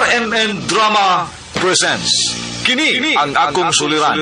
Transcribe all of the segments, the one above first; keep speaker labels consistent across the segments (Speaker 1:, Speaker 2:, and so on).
Speaker 1: RMN Drama presents Kini ang akong suliran.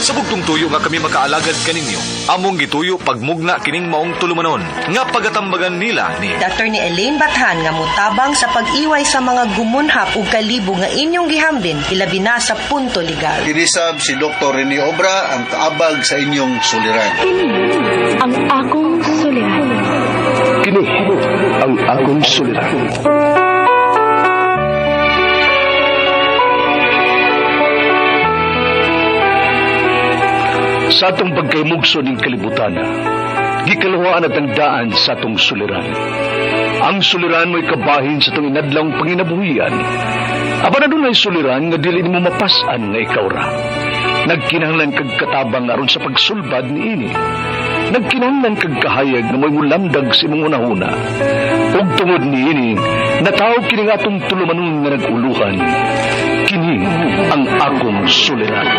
Speaker 1: Sa bugtong tuyo nga kami makaalagad kaninyo, among gituyo pagmugna kining maong tulumanon nga pagatambagan nila ni
Speaker 2: Dr. ni Elaine Bathan nga mutabang sa pag-iway sa mga gumunhap ug kalibo nga inyong gihambin ilabi na sa punto legal.
Speaker 3: Kinisab si Dr. Rene Obra ang kaabag sa inyong suliran.
Speaker 4: Ang akong suliran.
Speaker 5: Kini ang akong suliran. Sa atong pagkaymugso ng kalibutan, gikalawaan at ang daan sa atong suliran. Ang suliran mo'y kabahin sa itong inadlang panginabuhian. Aba na doon ay suliran nga dili mo mapasan nga ikaw ra. Nagkinahanglan kag katabang aron sa pagsulbad ni ini. Nagkinahanglan kag kahayag na mo'y mulamdag sa imong unahuna. Ug tungod ni ini, natawag kini nga atong tulumanon nga naguluhan. Kini ang akong suliran.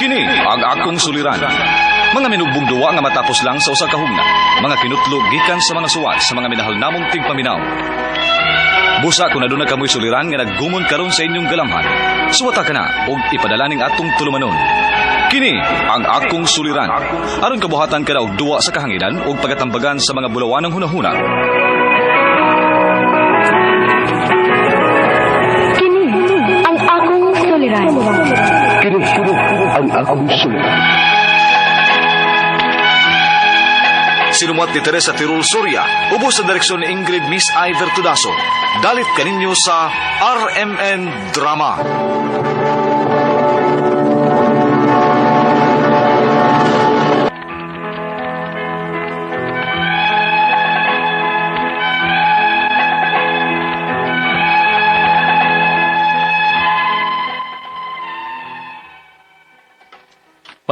Speaker 1: Kini ang akong suliran. Mga minugbong duwa nga matapos lang sa usa ka hugna. Mga kinutlog gikan sa mga suwat sa mga minahal namong tigpaminaw. Busa kung aduna kamoy suliran nga naggumon karon sa inyong galamhan. Suwata ka na og ipadala ning atong tulumanon. Kini ang akong suliran. Aron kabuhatan ka na og duwa sa kahanginan og pagatambagan sa mga bulawanang hunahuna.
Speaker 4: Kini ang akong suliran.
Speaker 5: Kini ang akong suliran.
Speaker 1: Sinumuat ni Teresa Tirul Soria, ubos sa direksyon ni Ingrid Miss Iver Tudaso. Dalit kaninyo sa RMN Drama.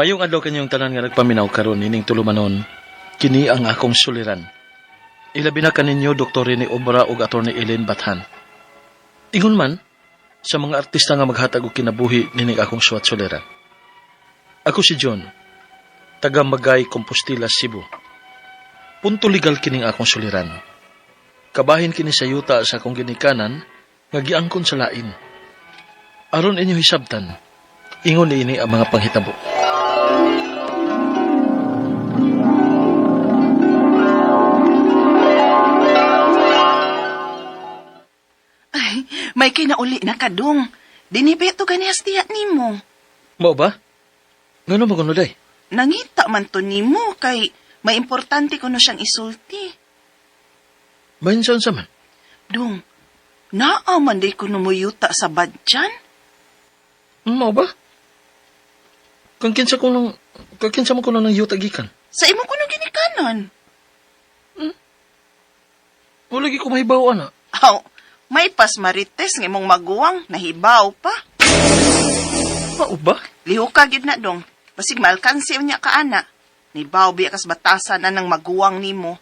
Speaker 6: Mayong adlaw kanyang tanan nga nagpaminaw karon ining tulumanon, kini ang akong suliran. Ilabi na kaninyo Dr. Rene Obra ug Atty. Elaine Bathan. Ingon man sa mga artista nga maghatag og kinabuhi nining akong suwat suliran. Ako si John, taga Magay, Compostela, Cebu. Punto legal kining akong suliran. Kabahin kini sa yuta sa akong ginikanan nga giangkon sa lain. Aron inyo hisabtan, ingon niini ang mga panghitabo.
Speaker 7: May kinauli na kadong. Dinibeto ganihas tiya nimo.
Speaker 6: Mao ba? Ngano magunoday?
Speaker 7: Nangita man to nimo kay may importante kuno siyang isulti.
Speaker 6: Bahinsan sa man?
Speaker 7: Dong, naaman day kuno mo yuta sa badyan?
Speaker 6: Mao ba? Kakinsa mo ko nang yuta gikan.
Speaker 7: Sa imo kuno ginikanan.
Speaker 6: Wala gi ko mahibaw ana.
Speaker 7: Aw, may pas marites ng imong maguwang, nahibaw pa.
Speaker 6: Mao ba?
Speaker 7: Liho ka gid na dong. Basig maalkansi unya ka ana. Nibaw biya kas batasan anang maguwang nimo.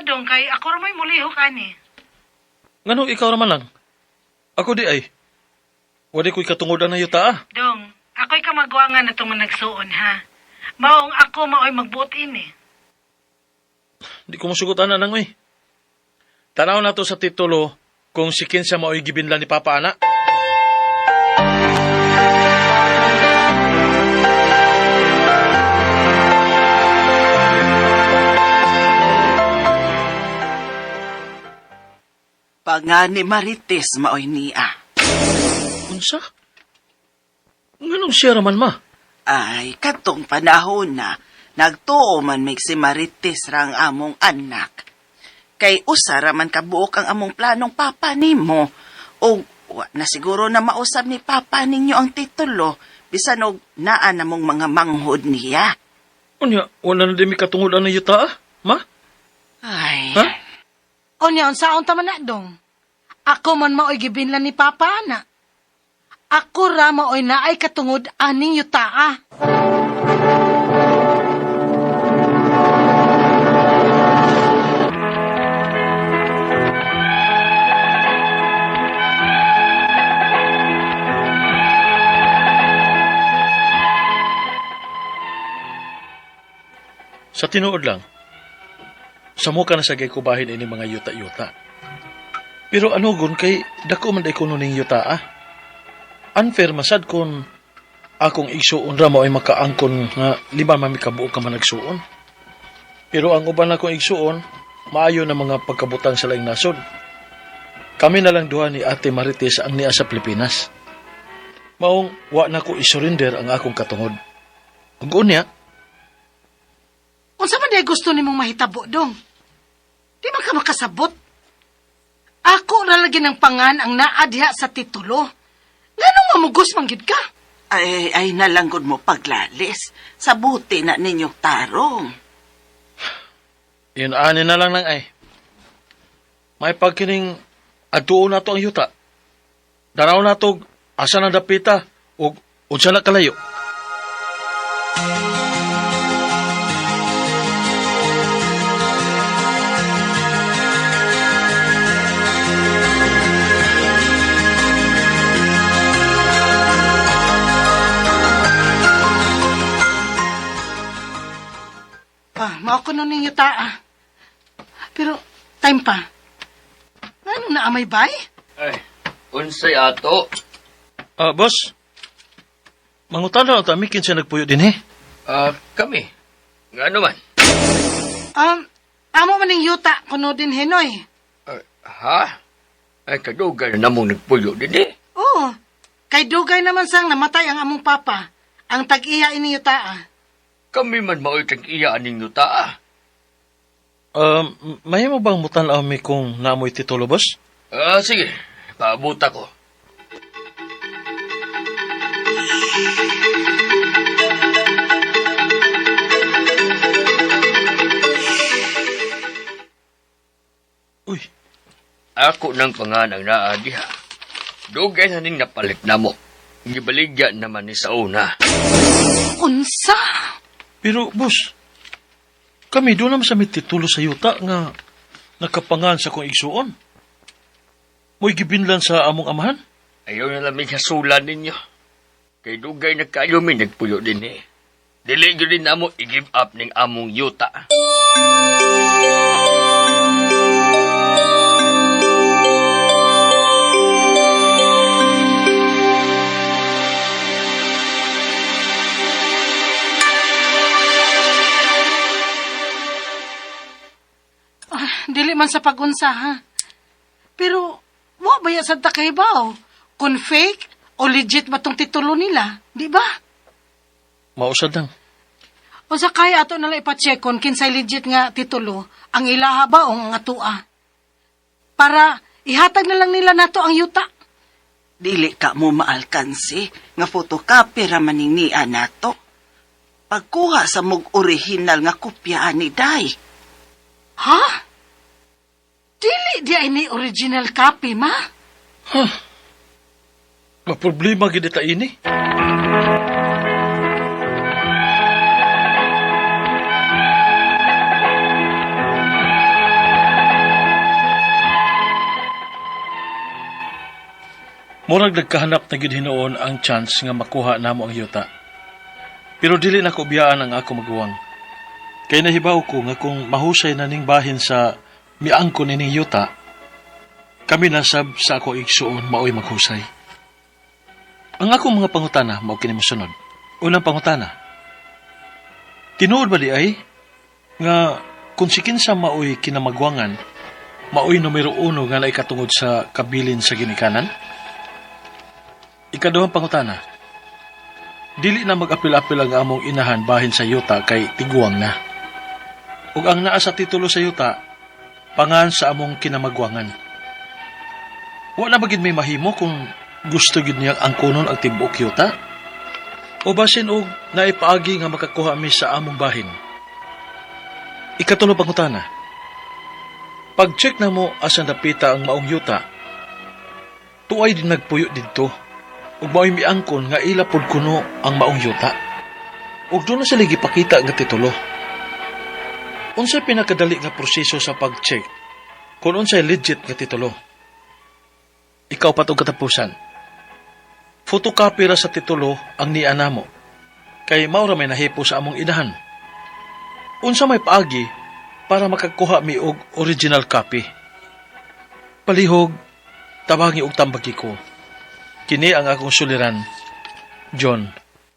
Speaker 8: Dong kay ako ra may mulihok ani.
Speaker 6: Ngano ikaw raman lang? Ako di ay. Wala ko'y katungodan na yuta ah.
Speaker 8: Dong, ako'y kamagwangan na itong nagsuon ha. Maong ako mao'y magbuot ini.
Speaker 6: Di ko masugutan na nang Tanaw na to sa titulo kung si Kinsa mao'y gibinlan ni Papa Ana.
Speaker 7: Pangani marites maoy niya.
Speaker 6: Unsa? Nganong siya raman ma?
Speaker 7: Ay, katong panahon na, nagtuo man mig si Marites rang among anak. Kay usara man kabuok ang among planong papa nimo. O na siguro na mausab ni papa ninyo ang titulo, bisan og naa namong mga manghod niya.
Speaker 6: Unya, wala na din may katungodan na yuta ah, ma?
Speaker 7: Ay,
Speaker 6: Ha?
Speaker 8: Onya, unsaon ta man na dong? Ako man mao'y gibinlan ni Papa na. Ako ra mao'y naay katungod aning yutaa.
Speaker 6: Sa tinuod lang, samo ka na sa kubahin ini mga yuta-yuta. Pero ano gun kay dako man day kuno ning yuta Unfair masad kun akong igsuon ra mo ay makaangkon nga lima man mi kabuok ka man nagsuon. Pero ang uban akong igsuon, maayo na mga pagkabutang sa laing nasod. Kami na lang duha ni Ate Marites ang niya sa Pilipinas. Maong wa na ko isurrender ang akong katungod. Ug unya,
Speaker 8: Unsa man day gusto nimong mahitabo, dong? Di man ka makasabot. Ako ra lagi ng pangan ang naa diha sa titulo. Nganong mamugos man gid ka?
Speaker 7: Ay nalanggod mo paglalis. Sa buti na ninyong tarong.
Speaker 6: yun ani na lang nang ay. May pagkining adtuon nato ang yuta. Daraw nato asa na dapita ug unsa na kalayo.
Speaker 8: Mao ko nun yung yuta. Pero, time pa. Ano na amay bay?
Speaker 9: Ay, unsay ato?
Speaker 6: Boss. Mangutana ta mi kinsa nagpuyo din
Speaker 9: Kami. Nga naman.
Speaker 8: Amo man yung yuta kuno din henoy.
Speaker 9: Ha? Ay, kadugan na mong nagpuyo din
Speaker 8: Oo. Kay dugay naman sang namatay ang among papa. Ang tag-iya ini yuta.
Speaker 9: Kami man mao'y tag-iya aning yuta
Speaker 6: May mo bang mutanaw mi kung naamoy titulo, boss?
Speaker 9: Sige. Paabuta ko.
Speaker 6: Uy,
Speaker 9: Ako nang panganang naa diha. Dugay na ning napalit na mo. Gibaligyan naman ni sa una.
Speaker 8: Unsa?
Speaker 6: pero boss, kami doon naman sa may titulo sa yuta nga nakapangan sa kong igsuon. Mo'y gibinlan sa among amahan?
Speaker 9: Ayaw na lamig hasulan ninyo. Kay dugay na kayo may nagpuyo din Dili yun din na mo i-give up ning among yuta.
Speaker 8: Dili man sa pagunsa, ha? Pero, wa ba ya sa takaybaw? Kung fake o legit ba tong titulo nila? Di ba?
Speaker 6: Mausad lang.
Speaker 8: O sa kaya ato nalang ipacheck kung kinsay legit nga titulo, ang ilaha ba o ang atua? Para ihatag na lang nila nato ang yuta.
Speaker 7: Dili ka mo maalkansi nga photocopy ra maning niya nato. Pagkuha sa mug original nga kopya ni Day.
Speaker 8: Ha? Dili di ay ni original copy, ma?
Speaker 6: Maproblema gid ta ini. Murag nagkahanap na gid hinoon ang chance nga makuha namo ang yuta. Pero dili na ko biyaan ang ako maguwang. Kay nahibaw ko nga kung mahusay na ning bahin sa miangkon ining yuta, kami nasab sa ako igsuon maoy maghusay. Ang akong mga pangutana mao kini mosunod. Unang pangutana. Tinuod ba di ay nga kung si kinsa maoy kinamagwangan, maoy numero 1 nga naikatungod sa kabilin sa ginikanan? Ikaduhang pangutana. Dili na mag-apil-apil ang among inahan bahin sa yuta kay tiguang na. Ug ang naa sa titulo sa yuta, pangan sa among kinamagwangan. Wala ba gid may mahimo kung gusto gid niya ang kunon ang tibuok yuta? O basin og naipaagi nga makakuha mi sa among bahin. Ikatulo pangutana. Pag-check na mo asan napita ang maong yuta, tuay din nagpuyo didto. Ug mao'y miangkon nga ila pod kuno ang maong yuta. Ug doon na sila gipakita nga titulo. Unsay pinakadali nga proseso sa pag-check kung unsay legit nga titulo? Ikaw patog katapusan. Photocopy ra sa titulo ang niana mo. Kay mao ra may nahipo sa among inahan. Unsa may paagi para makagkuha mi og original copy. Palihog, tabangi og tambagi ko. Kini ang akong suliran, John.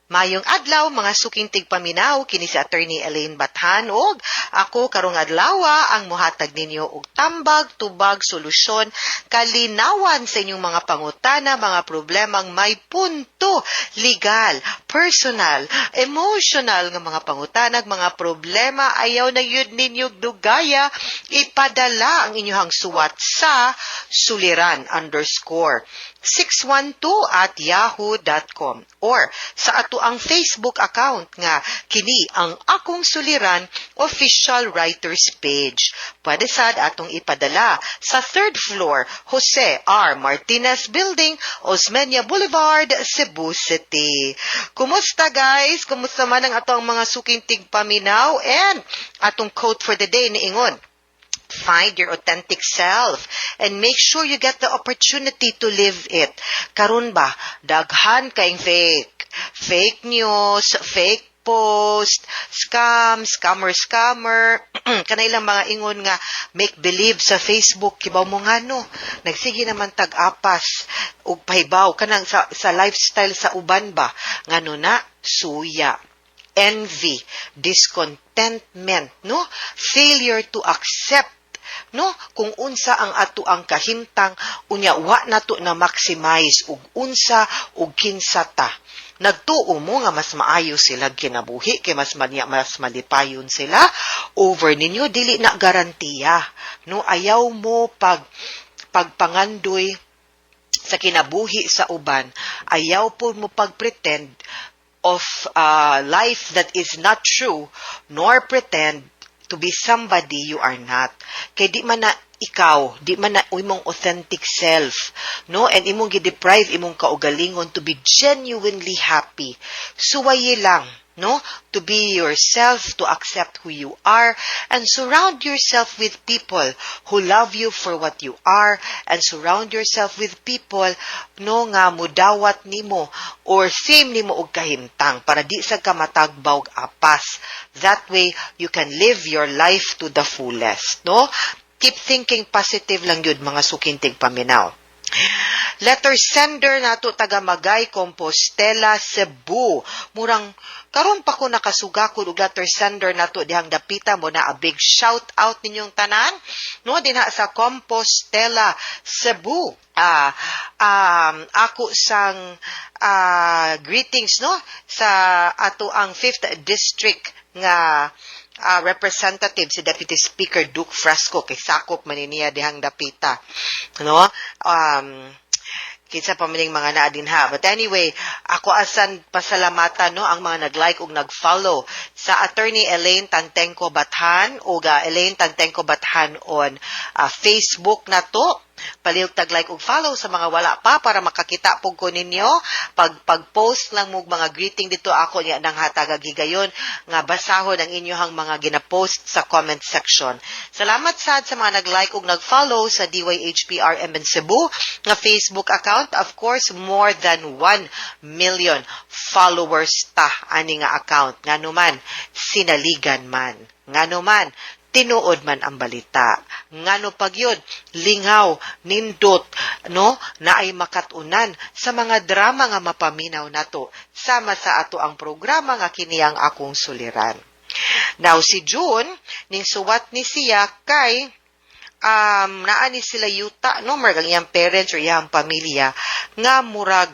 Speaker 2: Mayong adlaw mga suking tigpaminaw kini si Attorney Elaine Bathan ug ako karong adlawa ang mohatag ninyo og tambag, tubag, solusyon, kalinawan sa inyong mga pangutana, mga problemang may punto, legal, personal, emotional nga mga pangutanag, mga problema ayaw na yun ninyo dugaya, ipadala ang inyong suwat sa suliran_612@yahoo.com or sa ato ang Facebook account nga kini ang Akong Suliran official writers page. Pwede sad atong ipadala sa 3rd floor Jose R. Martinez Building, Osmeña Boulevard, Cebu City. Kumusta guys? Kumusta man ang atong mga suking tigpaminaw? And atong quote for the day ni ingon, find your authentic self and make sure you get the opportunity to live it. Karon ba, daghan kayong fake news, fake post, scammer, kanailang mga ingon nga make believe sa Facebook, kibaw mo nga no, nagsige naman tag-apas, ug pahibaw, kanang sa lifestyle sa uban ba, nga no na, suya, envy, discontentment, no, failure to accept, no, kung unsa ang ato ang kahimtang, unya wa nato na maximize ug unsa ug kinsa ta. Nagtuo mo nga mas maayo sila kinabuhi kay mas malipayon sila over ninyo dili na garantiya, no, ayaw mo pagpangandoy sa kinabuhi sa uban, ayaw po mo pagpretend of life that is not true nor pretend to be somebody you are not. Kay di man na ikaw, di man na imong authentic self, no? And imong gi-deprive imong kaugalingon to be genuinely happy. Suwaye lang, no? To be yourself, to accept who you are, and surround yourself with people who love you for what you are, and surround yourself with people, no, nga mudawat nimo or same nimo og kahimtang para di sa ka matagbaw og apas. That way, you can live your life to the fullest, no? Keep thinking positive lang yun, mga sukintig paminaw. Letter sender nato taga Magay, Compostela, Cebu. Murang karon pa ko nakasugakod og letter sender nato dihang dapita mo na a big shout out ninyong tanan, no, dinha sa Compostela, Cebu. Ako sang greetings, no, sa ato ang 5th district nga representative si Deputy Speaker Duke Fresco kay sakop man niya dihang dapita, no, kinsa pa maning mga naa din ha. But anyway, ako asan pasalamatan, no, ang mga nag-like ug nag-follow sa Attorney Elaine Tantengco Bathan o Elaine Tantengco Bathan on Facebook na to. Palihog tag-like ug follow sa mga wala pa para makakita pug ko ninyo. Pag-post lang mo mga greeting dito ako niya nang hatagag higayon nga basahon ang inyohang mga gina-post sa comment section. Salamat sad sa mga nag-like ug nag-follow sa DYHPRMN Cebu nga Facebook account. Of course, more than 1 million followers ta ani nga account. Nganuman sinaligan man, nganuman tinuod man ang balita, ngano pagyod lingaw nindot, no, na ay makatunan sa mga drama nga mapaminaw nato sama sa ato ang programa nga kini ang Akong Suliran. Now si June ning suwat ni siya kay naani sila yuta, no, murag iyang parents or iyang pamilya nga murag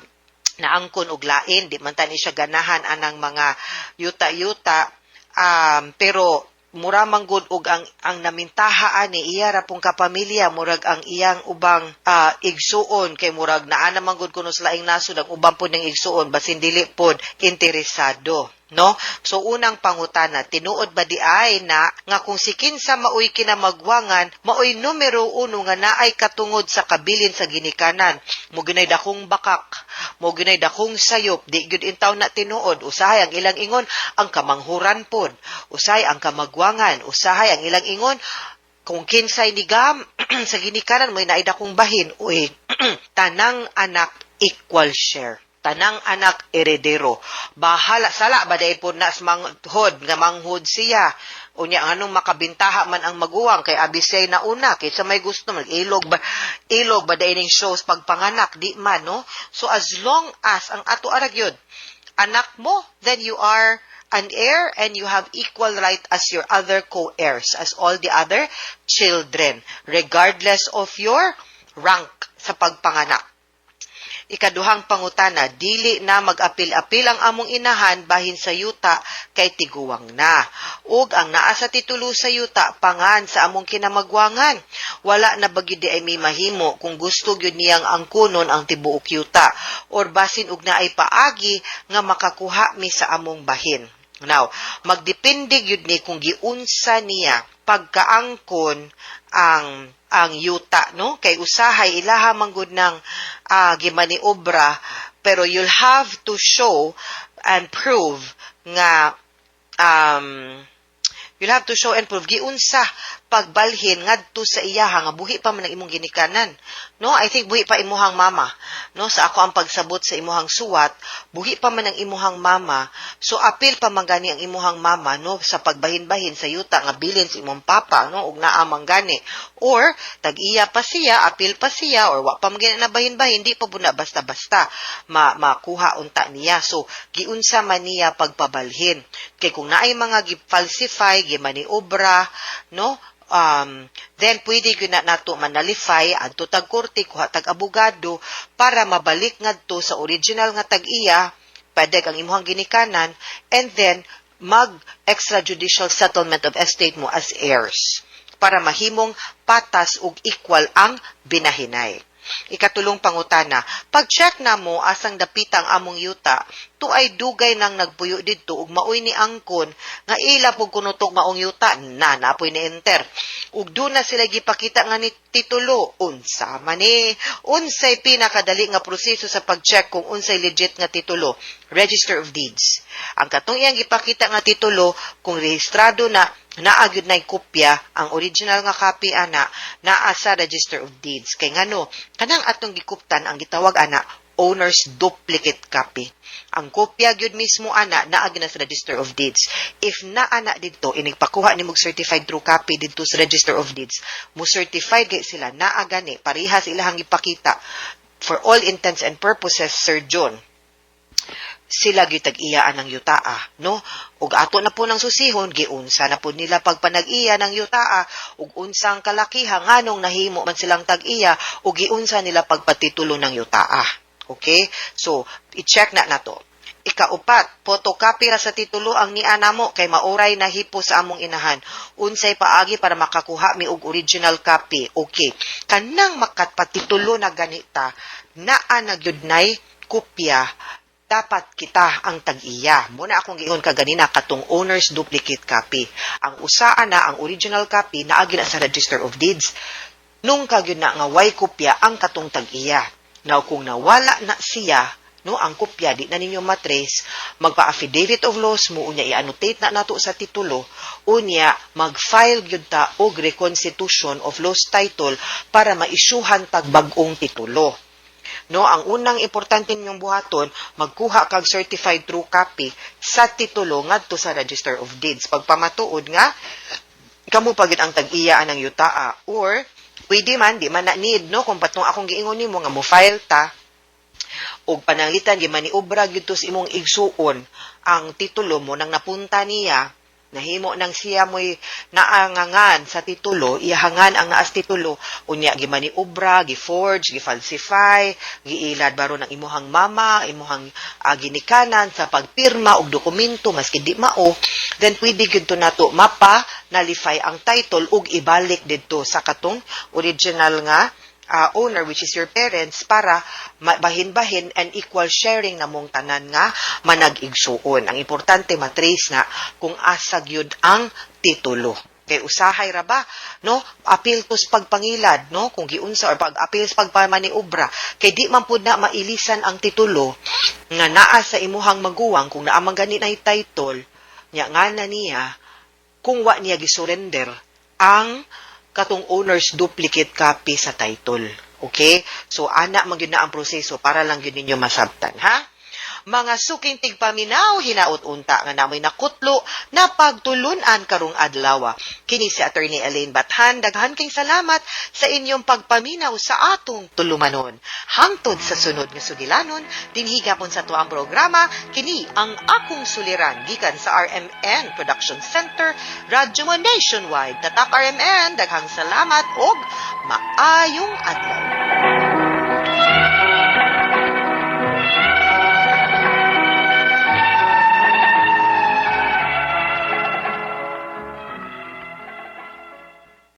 Speaker 2: naangkon og lain, di man tani siya ganahan anang mga yuta-yuta, pero mura manggod og ang namintahaan ni iya ra pong kapamilya murag ang iyang ubang igsuon kay murag naa naman gud kuno sa laing nasod ang uban pod ng igsuon basin dili pod interesado, no? So unang pangutana, tinuod ba di ay na nga kung si kinsa maoy kinamagwangan maoy numero 1 nga naay katungod sa kabilin sa ginikanan, mo ginay dakong bakak, mo ginay dakong sayop, di gyud intaw na tinuod. Usahay ang ilang ingon ang kamanghuran pod, usahay ang kamagwangan, usahay ang ilang ingon kung kinsay nigam sa ginikanan mo naay dakong bahin, uy tanang anak equal share. tanang anak eredero. Bahala sala ba day po na sa manghod nga manghod siya. Unya anong makabintaha man ang maguwang kay abisay na una kay sa may gusto ilog ba day ning shows pagpanganak di man no. So as long as ang ato aragyod anak mo, then you are an heir and you have equal right as your other co-heirs, as all the other children, regardless of your rank sa pagpanganak. Ikaduhang pangutana, dili na mag-apil-apil ang among inahan bahin sa yuta kay tiguwang na. Ug ang naa sa titulo sa yuta pangan sa among kinamagwangan. Wala na bagid ay may mahimo kung gusto gyud niyang angkunon ang tibuok yuta or basin ug naay paagi nga makakuha mi sa among bahin. Now, magdepende gyud ni kung giunsa niya pagkaangkon ang yuta, no? Kay usahay ilaha manggod ng gimaniobra, pero you'll have to show and prove nga giunsa pagbalhin ngadto sa iyaha nga buhi pa man ang imong ginikanan. No, I think buhi pa imuhang mama. No, sa ako ang pagsabot sa imuhang suwat, buhi pa man ang imuhang mama. So apil pa man gani ang imuhang mama no sa pagbahin-bahin sa yuta nga bilin sa imong papa no ug naa man gani. Or tag-iya pa siya, apil pa siya or wa pa man gani na bahin-bahin, di pa buna basta-basta makuha unta niya. So giunsa man niya pagpabalhin. Kay kung naay mga gi-falsify, gimaniobra, no? Then pwede gyud na nato manalify adto tag korte kuha tag abogado para mabalik ngadto sa original nga tag-iya padeg ang imuhang ginikanan and then mag extrajudicial settlement of estate mo as heirs para mahimong patas ug equal ang binahinay. Ikatulong pangutana, pag-check na mo asang dapitang among yuta, tuay dugay nang nagpuyo didto ug maoy ni angkon nga ila pug kunutok maong yuta na napoy ni enter. Ug do na sila gipakita nga ni titulo, unsa man ni unsay pinakadali nga proseso sa pag-check kung unsay legit nga titulo, Register of Deeds. Ang katong iyang gipakita nga titulo kung rehistrado na naagyud nay kopya ang original nga copy ana naa sa Register of Deeds kay ngano kanang atong gikuptan ang gitawag ana owner's duplicate copy. Ang kopya gyud mismo ana naa gyud na sa Register of Deeds. If naa na didto inigpakuha nimog certified true copy didto sa Register of Deeds, mo certified kay sila naa gani parehas ilahang ipakita for all intents and purposes Sir John. Sila gitag-iyaan ng yutaa, no? Ug ato na po ng susihon, giunsa na po nila pagpanag-iya ng yutaa, ug unsang kalakihan nganong nahimo man silang tag-iya, ug giunsa nila pagpatitulo ng yutaa. Okay? So, i-check na nato. Ikaupat, photocopy ra sa titulo ang niana mo kay mauray na hipo sa among inahan. Unsay paagi para makakuha mi og original copy. Okay. Kanang makatpatitulo na ganita, naa na gyud nay kopya dapat kita ang tag-iya. Muna akong giingon kaganina katong owner's duplicate copy. Ang usaan na ang original copy naagi na sa Register of Deeds. Nung kagyud na nga way kopya ang katong tag-iya. Now kung nawala na siya, no, ang kopya di na ninyo matrace, magpa-affidavit of loss mo unya i-annotate na nato sa titulo, unya mag-file gyud ta og reconstitution of lost title para ma-isyuhan tag bag-ong titulo. No, ang unang importante ninyong buhaton, magkuha kag certified true copy sa titulo ngadto sa Register of Deeds. Pagpamatuod nga kamo pagid ang tag-iyaan ng yutaa or pwede man di man na need no kung patong akong giingon nimo nga mo file ta og pananglitan di maniobra gyud to sa imong igsuon ang titulo mo nang napunta niya nahimo nang siya mo'y naangangan sa titulo, iyahangan ang naas titulo, unya gimaniobra, giforge, gifalsify, giilad baro ng imuhang mama, imuhang ginikanan sa pagpirma og dokumento maski di mao, then pwede gyud to nato mapa nalify ang title ug ibalik didto sa katong original nga owner which is your parents para bahin-bahin and equal sharing na mong tanan nga manag-igsuon. Ang importante matrace na kung asa gyud ang titulo. Kay usahay ra ba no appeal to sa pagpangilad no kung giunsa or pag-appeal sa pagpamaniobra kay di man pud na mailisan ang titulo nga naa sa imuhang maguwang kung naa man gani nay title nya nga na niya kung wa niya gisurrender ang katong owner's duplicate copy sa title. Okay? So, ana man gyud na ang proseso para lang gyud ninyo masabtan, ha? Mga suking tigpaminaw, hinaut-unta nga namoy nakutlo na pagtulunan karong adlaw. Kini si Attorney Elaine Bathan, daghan king salamat sa inyong pagpaminaw sa atong tulumanon. Hangtod sa sunod nga sugilanon, dinhigapon sa tuang programa, kini ang akong suliran gikan sa RMN Production Center, Radyo mo Nationwide. Tatak RMN, daghang salamat og maayong adlaw.